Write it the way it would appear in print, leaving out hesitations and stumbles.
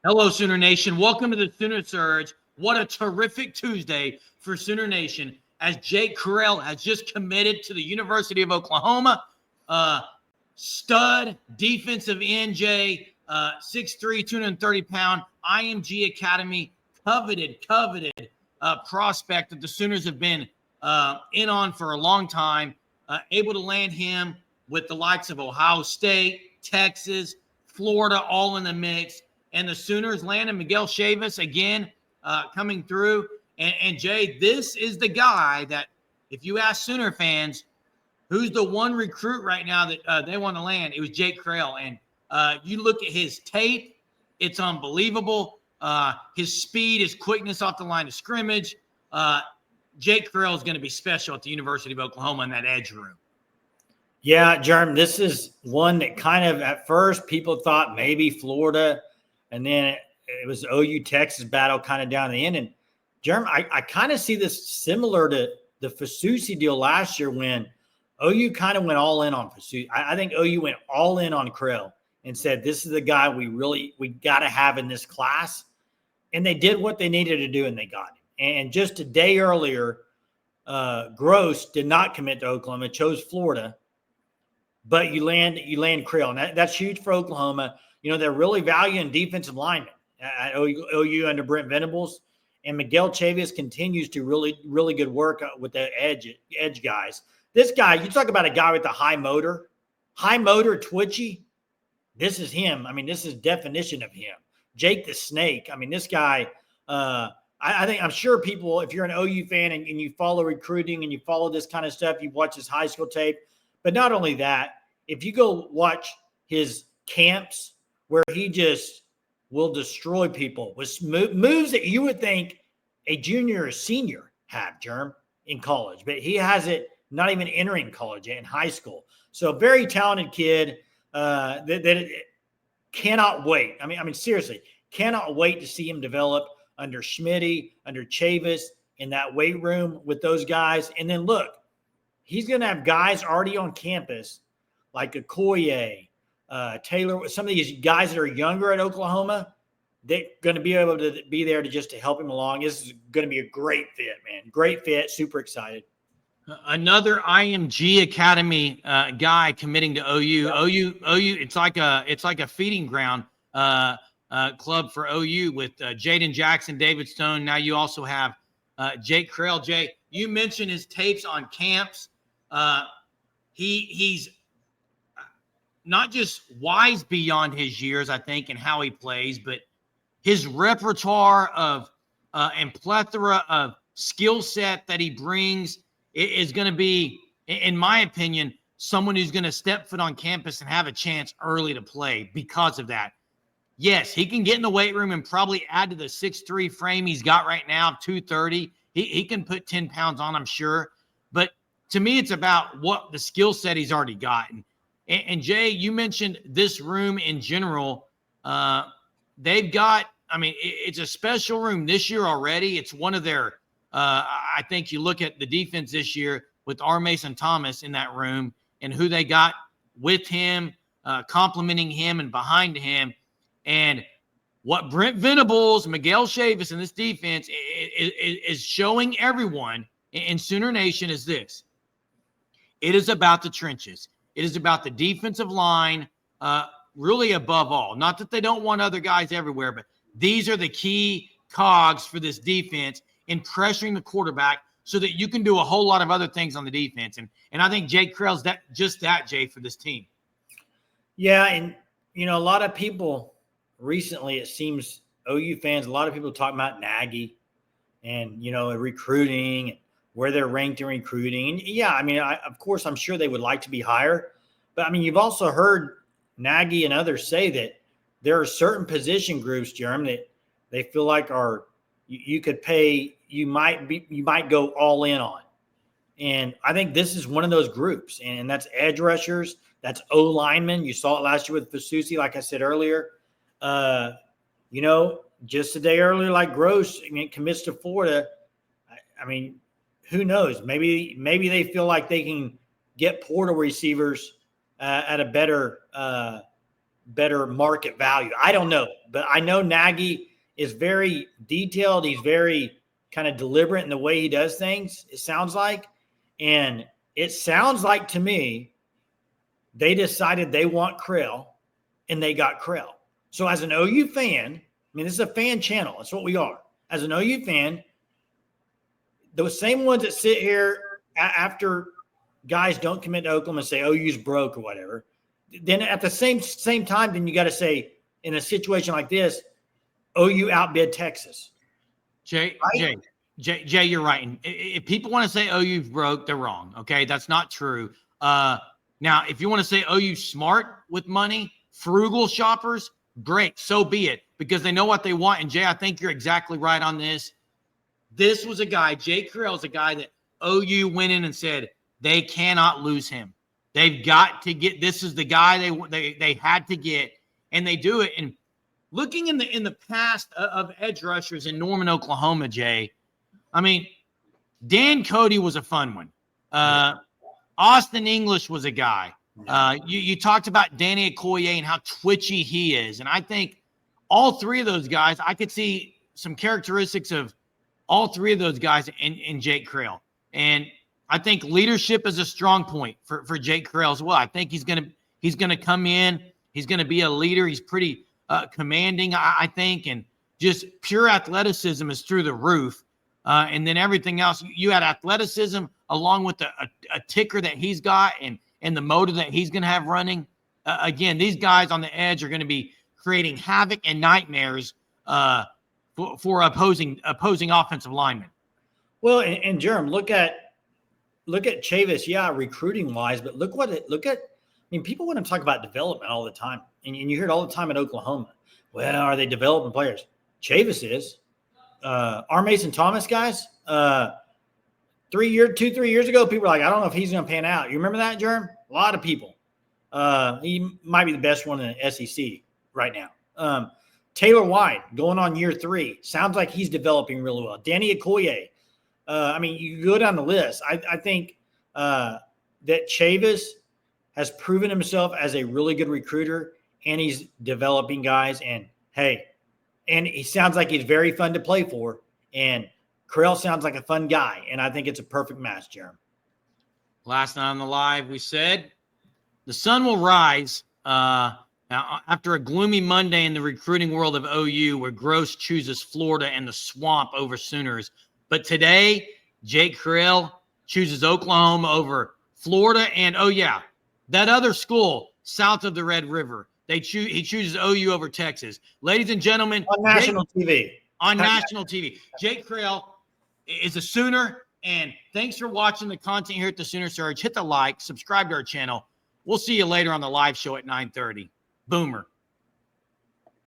Hello, Sooner Nation. Welcome to the Sooner Surge. What a terrific Tuesday for Sooner Nation as Jake Kreul has just committed to the University of Oklahoma. Stud defensive end, Jay, 6'3", 230-pound, IMG Academy, coveted prospect that the Sooners have been in on for a long time, able to land him with the likes of Ohio State, Texas, Florida, all in the mix. And the Sooners landed Miguel Chavis again coming through. And Jay, this is the guy that if you ask Sooner fans, who's the one recruit right now that they want to land, it was Jake Kreul. And you look at his tape, it's unbelievable. His speed, his quickness off the line of scrimmage. Jake Kreul is going to be special at the University of Oklahoma in that edge room. Yeah, Jerm, this is one that kind of at first people thought maybe Florida, and then it was OU Texas battle kind of down the end. And Jerm, I kind of see this similar to the Fasusi deal last year when OU kind of went all in on Fasusi. I think OU went all in on Kreul and said, this is the guy we got to have in this class. And they did what they needed to do, and they got him. And just a day earlier, Gross did not commit to Oklahoma, chose Florida. But you land Kreul. And that's huge for Oklahoma. You know, they're really valuing defensive linemen at OU under Brent Venables. And Miguel Chavis continues to really good work with the edge guys. This guy, you talk about a guy with a high motor, twitchy. This is him. I mean, this is definition of him. Jake the Snake. I mean, this guy, I'm sure people, if you're an OU fan and you follow recruiting and you follow this kind of stuff, you watch his high school tape. But not only that, if you go watch his camps where he just will destroy people with moves that you would think a junior or senior have, Germ, in college. But he has it not even entering college, in high school. So very talented kid that cannot wait. I mean, seriously, cannot wait to see him develop under Schmitty, under Chavis, in that weight room with those guys. And then look, he's going to have guys already on campus like Okoye, Taylor, some of these guys that are younger at Oklahoma. They're going to be able to be there to help him along. This is going to be a great fit, man. Great fit. Super excited. Another IMG Academy guy committing to OU. OU. It's like a feeding ground club for OU with Jaden Jackson, David Stone. Now you also have Jake Kreul. Jay, you mentioned his tapes on camps. He's not just wise beyond his years, I think, in how he plays, but his repertoire of and plethora of skill set that he brings is going to be, in my opinion, someone who's going to step foot on campus and have a chance early to play because of that. Yes, he can get in the weight room and probably add to the 6'3" frame he's got right now, 230. He can put 10 pounds on, I'm sure. But to me, it's about what the skill set he's already gotten. And Jay, you mentioned this room in general. They've got, I mean, it's a special room this year already. It's one of their, I think you look at the defense this year with R. Mason Thomas in that room and who they got with him, complimenting him and behind him. And what Brent Venables, Miguel Chavis, and this defense is showing everyone in Sooner Nation is this. It is about the trenches. It is about the defensive line, really above all. Not that they don't want other guys everywhere, but these are the key cogs for this defense in pressuring the quarterback so that you can do a whole lot of other things on the defense. And I think Jake Kreul's just that, Jay, for this team. Yeah, and, you know, a lot of people recently, it seems, OU fans, a lot of people talking about Nagy and, you know, recruiting, where they're ranked in recruiting. And yeah, I mean, of course, I'm sure they would like to be higher. But, I mean, you've also heard Nagy and others say that there are certain position groups, Jerm, that they feel like you could pay, you might go all in on. And I think this is one of those groups. And that's edge rushers. That's O-linemen. You saw it last year with Fasusi, like I said earlier. You know, just a day earlier, like Gross, I mean, commits to Florida. I mean, who knows? Maybe they feel like they can get portal receivers at a better better market value. I don't know, but I know Nagy is very detailed. He's very kind of deliberate in the way he does things, it sounds like. And it sounds like to me, they decided they want Kreul, and they got Kreul. So as an OU fan, I mean, this is a fan channel. That's what we are. As an OU fan, those same ones that sit here after guys don't commit to Oklahoma and say OU's broke or whatever, then at the same time, then you got to say, in a situation like this, OU outbid Texas. Jay, you're right. And if people want to say OU broke, they're wrong. Okay, that's not true. Now, if you want to say OU smart with money, frugal shoppers, great, so be it, because they know what they want. And Jay, I think you're exactly right on this. This was a guy, Jay Kreul is a guy that OU went in and said they cannot lose him. They've got to get. This is the guy they had to get, and they do it. And looking in the past of edge rushers in Norman, Oklahoma, Jay, I mean, Dan Cody was a fun one. Austin English was a guy. You talked about Danny Okoye and how twitchy he is. And I think all three of those guys, I could see some characteristics of all three of those guys in Jake Kreul. And I think leadership is a strong point for Jake Kreul as well. I think he's gonna come in. He's gonna be a leader. He's pretty commanding, I think, and just pure athleticism is through the roof. And then everything else, you had athleticism along with a ticker that he's got and the motor that he's going to have running. Again, these guys on the edge are going to be creating havoc and nightmares for opposing offensive linemen. Well, and Jerm, look at Chavis, recruiting wise, but look at. I mean, people want to talk about development all the time, and you hear it all the time at Oklahoma. Well, are they developing players? Chavis is. Our Mason Thomas guys, 3 years ago, people were like, I don't know if he's going to pan out. You remember that, Jerm? A lot of people. He might be the best one in the SEC right now. Taylor White going on year 3. Sounds like he's developing really well. Danny Okoye. I mean, you go down the list. I think that Chavis has proven himself as a really good recruiter, and he's developing guys. And, hey, and he sounds like he's very fun to play for. And Kreul sounds like a fun guy. And I think it's a perfect match, Jeremy. Last night on the live, we said the sun will rise now after a gloomy Monday in the recruiting world of OU, where Gross chooses Florida and the swamp over Sooners. But today, Jake Kreul chooses Oklahoma over Florida. And, that other school south of the Red River. He chooses OU over Texas. Ladies and gentlemen. On national TV. On national TV. Jake Kreul is a Sooner. And thanks for watching the content here at the Sooner Surge. Hit the like, subscribe to our channel. We'll see you later on the live show at 9:30. Boomer.